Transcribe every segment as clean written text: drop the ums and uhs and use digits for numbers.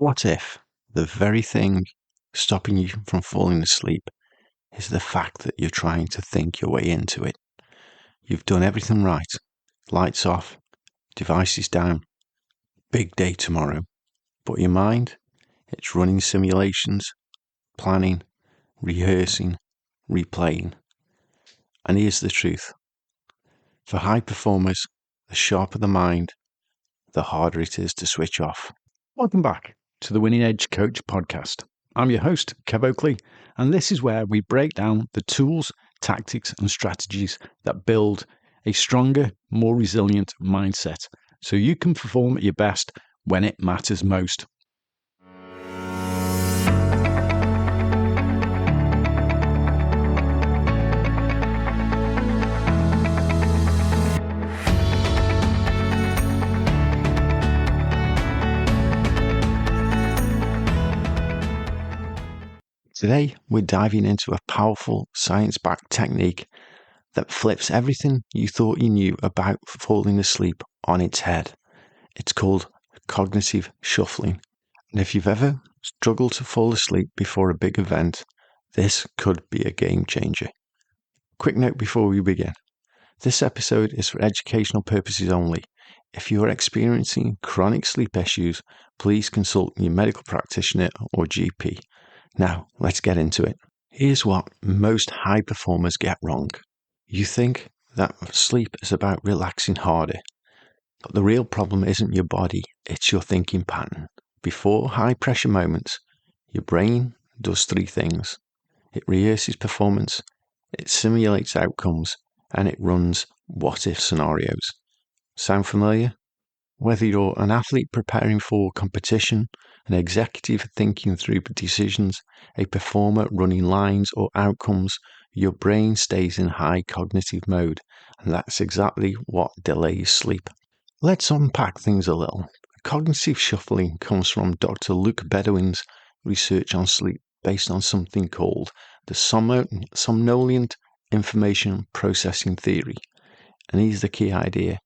What if the very thing stopping you from falling asleep is the fact that you're trying to think your way into it? You've done everything right. Lights off, devices down, big day tomorrow. But your mind, it's running simulations, planning, rehearsing, replaying. And here's the truth. For high performers, the sharper the mind, the harder it is to switch off. Welcome back to the Winning Edge Coach podcast. I'm your host, Kev Oakley, and this is where we break down the tools, tactics, and strategies that build a stronger, more resilient mindset so you can perform at your best when it matters most. Today, we're diving into a powerful science-backed technique that flips everything you thought you knew about falling asleep on its head. It's called cognitive shuffling. And if you've ever struggled to fall asleep before a big event, this could be a game changer. Quick note before we begin. This episode is for educational purposes only. If you are experiencing chronic sleep issues, please consult your medical practitioner or GP. Now, let's get into it. Here's what most high performers get wrong. You think that sleep is about relaxing harder, but the real problem isn't your body, it's your thinking pattern. Before high pressure moments, your brain does three things. It rehearses performance, it simulates outcomes, and it runs what-if scenarios. Sound familiar? Whether you're an athlete preparing for competition, an executive thinking through decisions, a performer running lines or outcomes, your brain stays in high cognitive mode, and that's exactly what delays sleep. Let's unpack things a little. Cognitive shuffling comes from Dr. Luke Bedouin's research on sleep based on something called the somnolent information processing theory. And here's the key idea.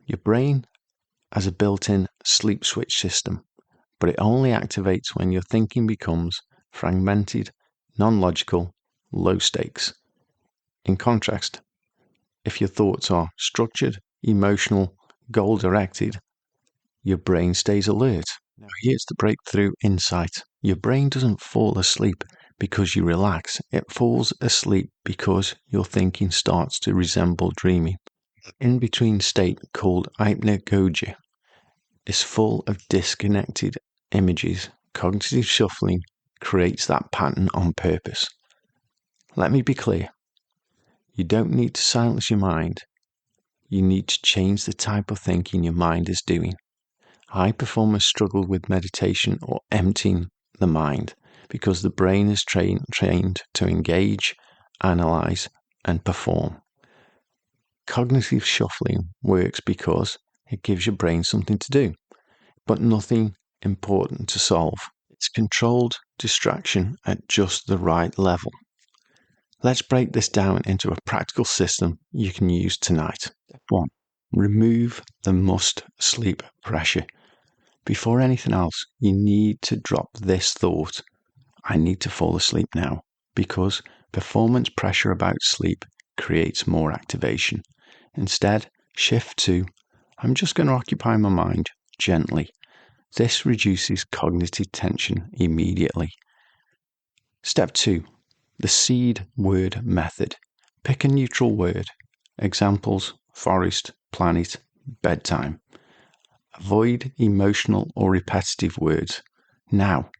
Your brain has a built-in sleep switch system, but it only activates when your thinking becomes fragmented, non-logical, low stakes. In contrast, if your thoughts are structured, emotional, goal-directed, your brain stays alert. Now here's the breakthrough insight. Your brain doesn't fall asleep because you relax. It falls asleep because your thinking starts to resemble dreaming. In-between state called hypnagogia is full of disconnected images. Cognitive shuffling creates that pattern on purpose. Let me be clear. You don't need to silence your mind. You need to change the type of thinking your mind is doing. High performers struggle with meditation or emptying the mind because the brain is trained to engage, analyze, and perform. Cognitive shuffling works because it gives your brain something to do, but nothing important to solve. It's controlled distraction at just the right level. Let's break this down into a practical system you can use tonight. Step 1. Remove the must-sleep pressure. Before anything else, you need to drop this thought, I need to fall asleep now, because performance pressure about sleep creates more activation. Instead, shift to, I'm just going to occupy my mind gently. This reduces cognitive tension immediately. Step 2. The seed word method. Pick a neutral word. Examples, forest, planet, bedtime. Avoid emotional or repetitive words. Now,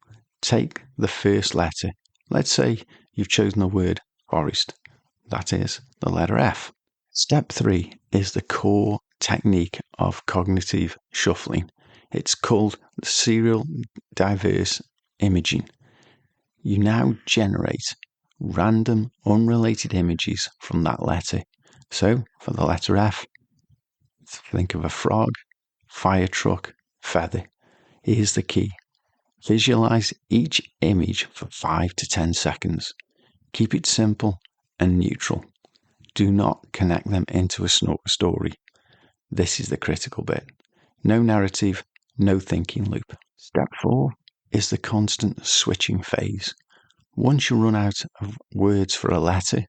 take the first letter. Let's say you've chosen the word forest. That is the letter F. Step 3 is the core technique of cognitive shuffling. It's called serial diverse imaging. You now generate random, unrelated images from that letter. So, for the letter F, think of a frog, fire truck, feather. Here's the key. Visualize each image for 5 to 10 seconds. Keep it simple and neutral. Do not connect them into a story. This is the critical bit. No narrative, no thinking loop. Step 4 is the constant switching phase. Once you run out of words for a letter,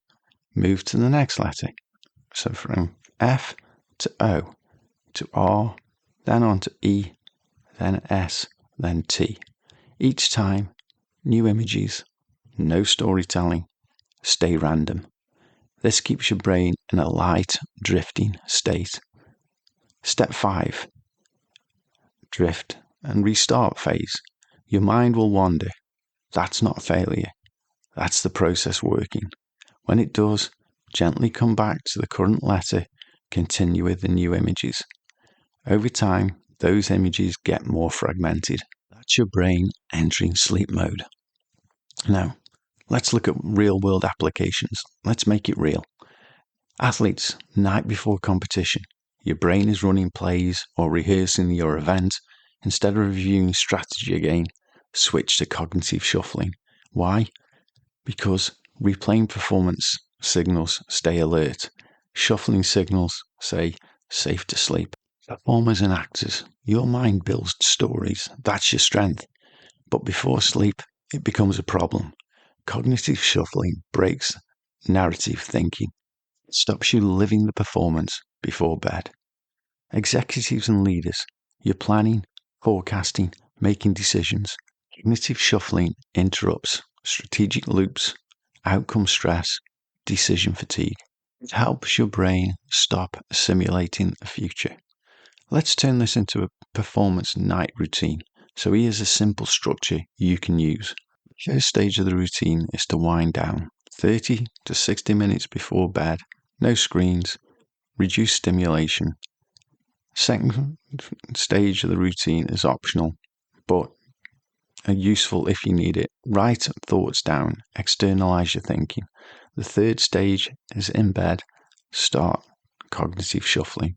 move to the next letter. So from F to O to R, then on to E, then S, then T. Each time, new images, no storytelling, stay random. This keeps your brain in a light, drifting state. Step 5, drift and restart phase. Your mind will wander. That's not failure. That's the process working. When it does, gently come back to the current letter, continue with the new images. Over time, those images get more fragmented. That's your brain entering sleep mode. Now, let's look at real-world applications. Let's make it real. Athletes, night before competition, your brain is running plays or rehearsing your event. Instead of reviewing strategy again, switch to cognitive shuffling. Why? Because replaying performance signals stay alert. Shuffling signals say safe to sleep. Performers and actors, your mind builds stories. That's your strength. But before sleep, it becomes a problem. Cognitive shuffling breaks narrative thinking. It stops you living the performance before bed. Executives and leaders, you're planning, forecasting, making decisions. Cognitive shuffling interrupts strategic loops, outcome stress, decision fatigue. It helps your brain stop simulating the future. Let's turn this into a performance night routine. So here's a simple structure you can use. The first stage of the routine is to wind down. 30 to 60 minutes before bed, no screens, reduce stimulation. Second stage of the routine is optional, but useful if you need it. Write thoughts down, externalize your thinking. The third stage is in bed, start cognitive shuffling.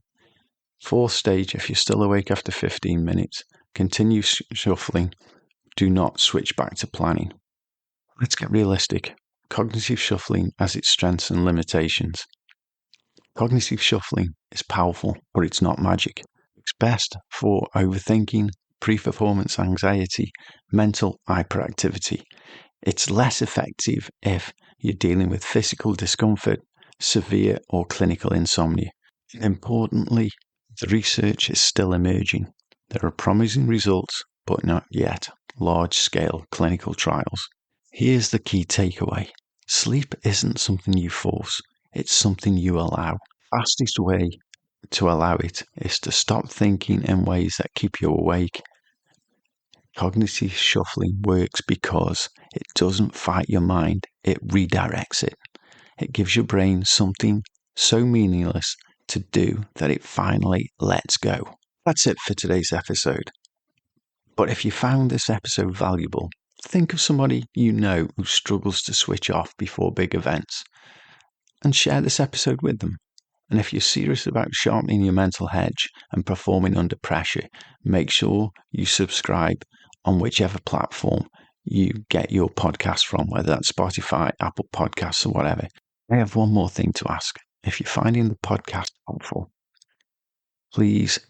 Fourth stage, if you're still awake after 15 minutes, continue shuffling. Do not switch back to planning. Let's get realistic. Cognitive shuffling has its strengths and limitations. Cognitive shuffling is powerful, but it's not magic. It's best for overthinking, pre-performance anxiety, mental hyperactivity. It's less effective if you're dealing with physical discomfort, severe or clinical insomnia. Importantly, the research is still emerging. There are promising results, but not yet large-scale clinical trials. Here's the key takeaway. Sleep isn't something you force. It's something you allow. Fastest way to allow it is to stop thinking in ways that keep you awake. Cognitive shuffling works because it doesn't fight your mind. It redirects it. It gives your brain something so meaningless to do that it finally lets go. That's it for today's episode. But if you found this episode valuable, think of somebody you know who struggles to switch off before big events and share this episode with them. And if you're serious about sharpening your mental edge and performing under pressure, make sure you subscribe on whichever platform you get your podcast from, whether that's Spotify, Apple Podcasts, or whatever. I have one more thing to ask. If you're finding the podcast helpful, please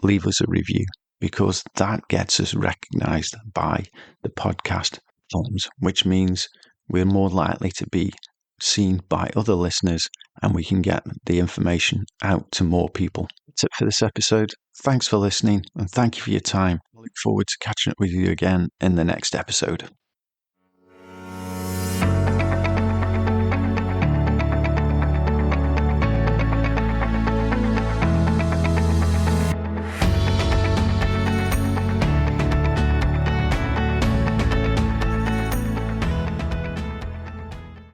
leave us a review, because that gets us recognized by the podcast platforms, which means we're more likely to be seen by other listeners and we can get the information out to more people. That's it for this episode. Thanks for listening and thank you for your time. I look forward to catching up with you again in the next episode.